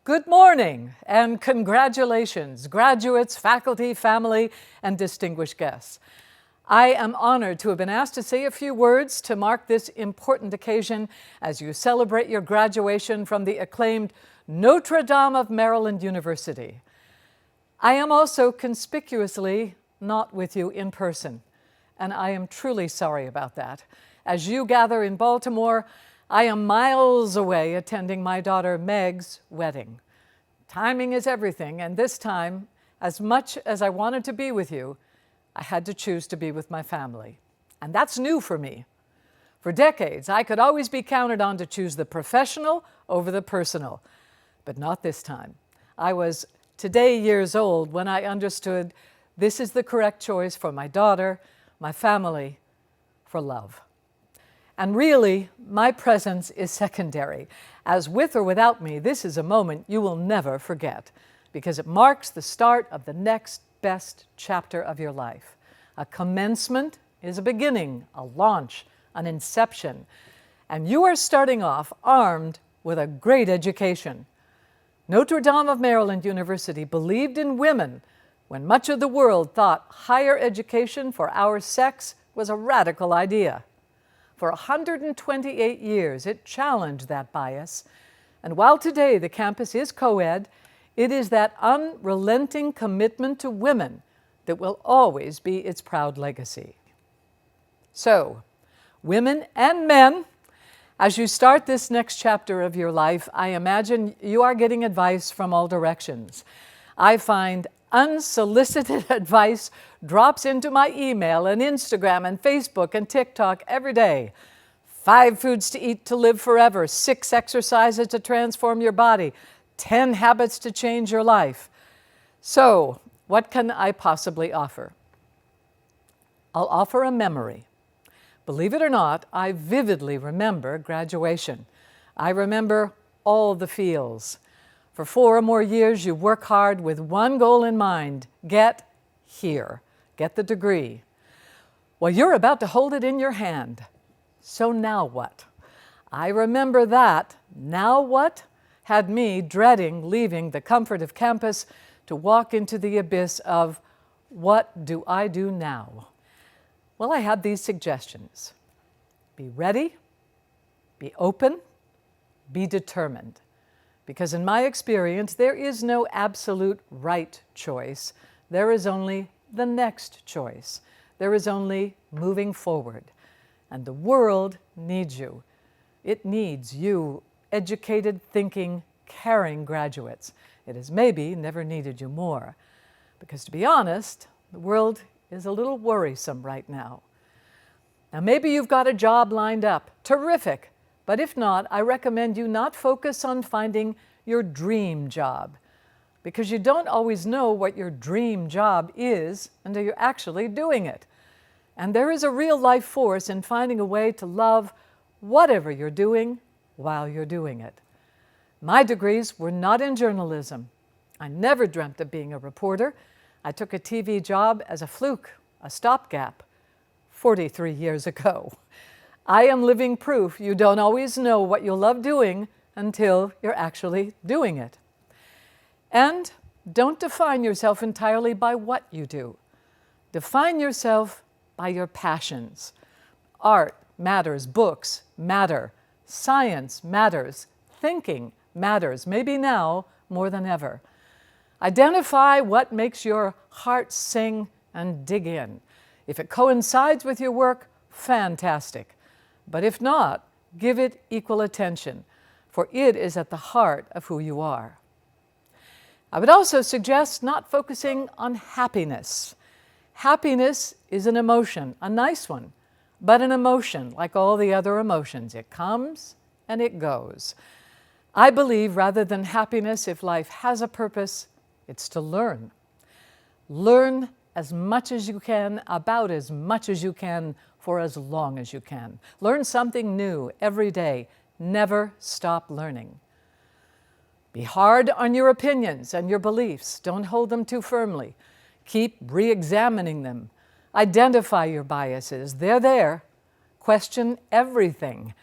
Good morning and congratulations, graduates, faculty, family, and distinguished guests. I am honored to have been asked to say a few words to mark this important occasion as you celebrate your graduation from the acclaimed Notre of Maryland University. I am also conspicuously not with you in person, and I am truly sorry about that. As you gather in Baltimore, I am miles away attending my daughter Meg's wedding. Timing is everything, and this time, as much as I wanted to be with you, I had to choose to be with my family. And that's new for me. For decades, I could always be counted on to choose the professional over the personal, but not this time. I was today years old when I understood this is the correct choice for my daughter, my family, for love. And really, my presence is secondary, as with or without me, this is a moment you will never forget, because it marks the start of the next best chapter of your life. A commencement is a beginning, a launch, an inception, and you are starting off armed with a great education. Notre of Maryland University believed in women when much of the world thought higher education for our sex was a radical idea. For 128 years, it challenged that bias, and while today the campus is co-ed, it is that unrelenting commitment to women that will always be its proud legacy. So, women and men, as you start this next chapter of your life, I imagine you are getting advice from all directions. I find unsolicited advice drops into my email and Instagram and Facebook and TikTok every day. 5 foods to eat to live forever, 6 exercises to transform your body, 10 habits to change your life. So, what can I possibly offer? I'll offer a memory. Believe it or not, I vividly remember graduation. I remember all the feels. For 4 or more years, you work hard with one goal in mind: get here, get the degree. Well, you're about to hold it in your hand. So now what? I remember that now what had me dreading leaving the comfort of campus to walk into the abyss of what do I do now? Well, I had these suggestions. Be ready, be open, be determined. Because in my experience, there is no absolute right choice. There is only the next choice. There is only moving forward. And the world needs you. It needs you, educated, thinking, caring graduates. It has maybe never needed you more. Because to be honest, the world is a little worrisome right now. Now maybe you've got a job lined up. Terrific. But if not, I recommend you not focus on finding your dream job, because you don't always know what your dream job is until you're actually doing it. And there is a real life force in finding a way to love whatever you're doing while you're doing it. My degrees were not in journalism. I never dreamt of being a reporter. I took a TV job as a fluke, a stopgap, 43 years ago. I am living proof you don't always know what you'll love doing until you're actually doing it. And don't define yourself entirely by what you do. Define yourself by your passions. Art matters, books matter, science matters, thinking matters, maybe now more than ever. Identify what makes your heart sing and dig in. If it coincides with your work, fantastic. But if not, give it equal attention, for it is at the heart of who you are. I would also suggest not focusing on happiness. Happiness is an emotion, a nice one, but an emotion like all the other emotions. It comes and it goes. I believe rather than happiness, if life has a purpose, it's to learn. Learn as much as you can, about as much as you can, for as long as you can. Learn something new every day. Never stop learning. Be hard on your opinions and your beliefs. Don't hold them too firmly. Keep re-examining them. Identify your biases. They're there. Question everything.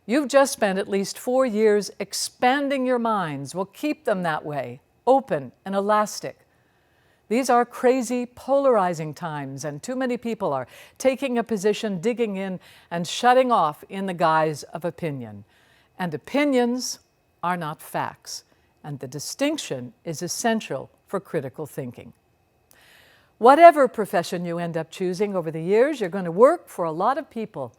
You've just spent at least 4 years expanding your minds. Well, keep them that way, open and elastic. These are crazy, polarizing times, and too many people are taking a position, digging in, and shutting off in the guise of opinion. And opinions are not facts, and the distinction is essential for critical thinking. Whatever profession you end up choosing over the years, you're going to work for a lot of people.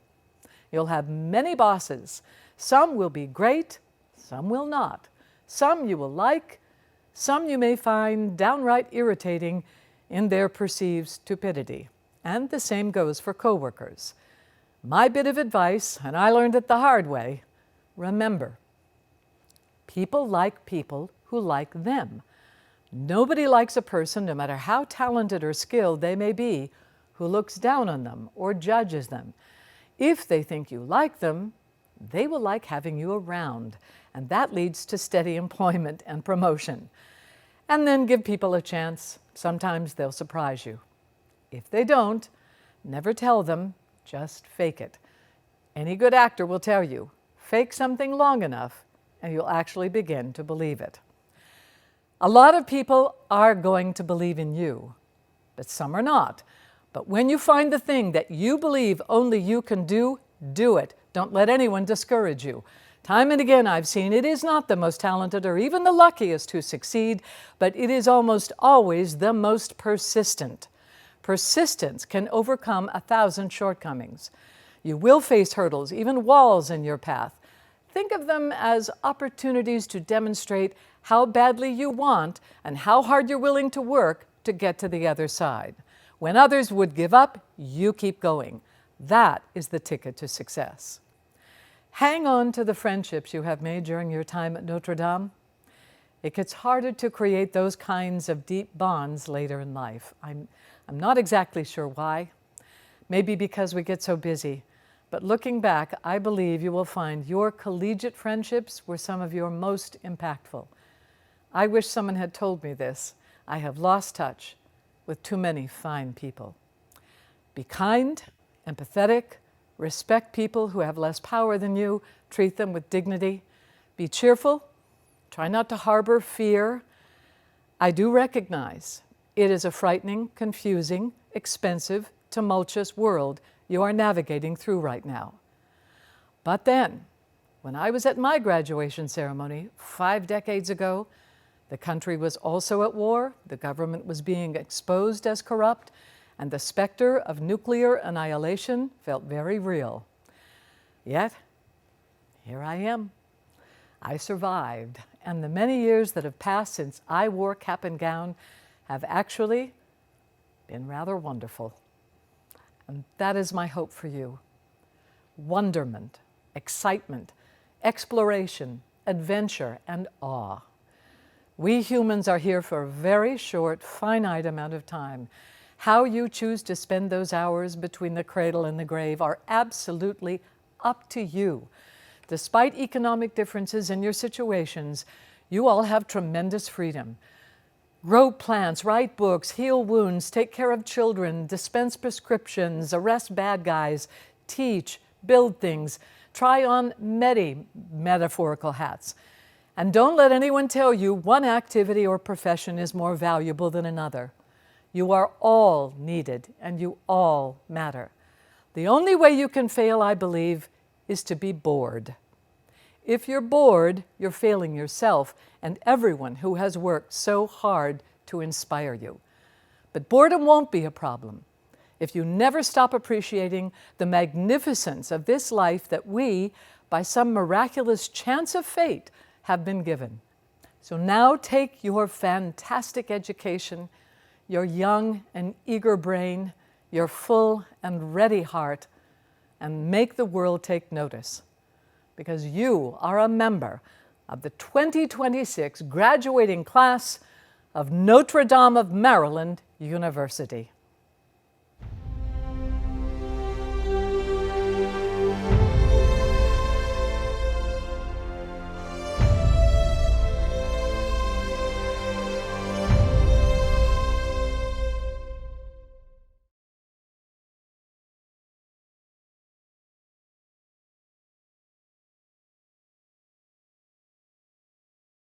You'll have many bosses. Some will be great, some will not. Some you will like, some you may find downright irritating in their perceived stupidity. And the same goes for coworkers. My bit of advice, and I learned it the hard way, remember, people like people who like them. Nobody likes a person, no matter how talented or skilled they may be, who looks down on them or judges them. If they think you like them, they will like having you around, and that leads to steady employment and promotion. And then give people a chance. Sometimes they'll surprise you. If they don't, never tell them, just fake it. Any good actor will tell you, fake something long enough, and you'll actually begin to believe it. A lot of people are going to believe in you, but some are not. But when you find the thing that you believe only you can do, do it. Don't let anyone discourage you. Time and again I've seen it is not the most talented or even the luckiest who succeed, but it is almost always the most persistent. Persistence can overcome 1,000 shortcomings. You will face hurdles, even walls in your path. Think of them as opportunities to demonstrate how badly you want and how hard you're willing to work to get to the other side. When others would give up, you keep going. That is the ticket to success. Hang on to the friendships you have made during your time at Notre Dame. It gets harder to create those kinds of deep bonds later in life. I'm not exactly sure why. Maybe because we get so busy. But looking back, I believe you will find your collegiate friendships were some of your most impactful. I wish someone had told me this. I have lost touch with too many fine people. Be kind, empathetic, respect people who have less power than you, treat them with dignity. Be cheerful, try not to harbor fear. I do recognize it is a frightening, confusing, expensive, tumultuous world you are navigating through right now. But then, when I was at my graduation ceremony 5 decades ago, the country was also at war, the government was being exposed as corrupt, and the specter of nuclear annihilation felt very real. Yet, here I am. I survived, and the many years that have passed since I wore cap and gown have actually been rather wonderful. And that is my hope for you. Wonderment, excitement, exploration, adventure, and awe. We humans are here for a very short, finite amount of time. How you choose to spend those hours between the cradle and the grave are absolutely up to you. Despite economic differences in your situations, you all have tremendous freedom. Grow plants, write books, heal wounds, take care of children, dispense prescriptions, arrest bad guys, teach, build things, try on many metaphorical hats. And don't let anyone tell you one activity or profession is more valuable than another. You are all needed and you all matter. The only way you can fail, I believe, is to be bored. If you're bored, you're failing yourself and everyone who has worked so hard to inspire you. But boredom won't be a problem if you never stop appreciating the magnificence of this life that we, by some miraculous chance of fate, have been given. So now take your fantastic education, your young and eager brain, your full and ready heart, and make the world take notice. Because you are a member of the 2026 graduating class of Notre Dame of Maryland University.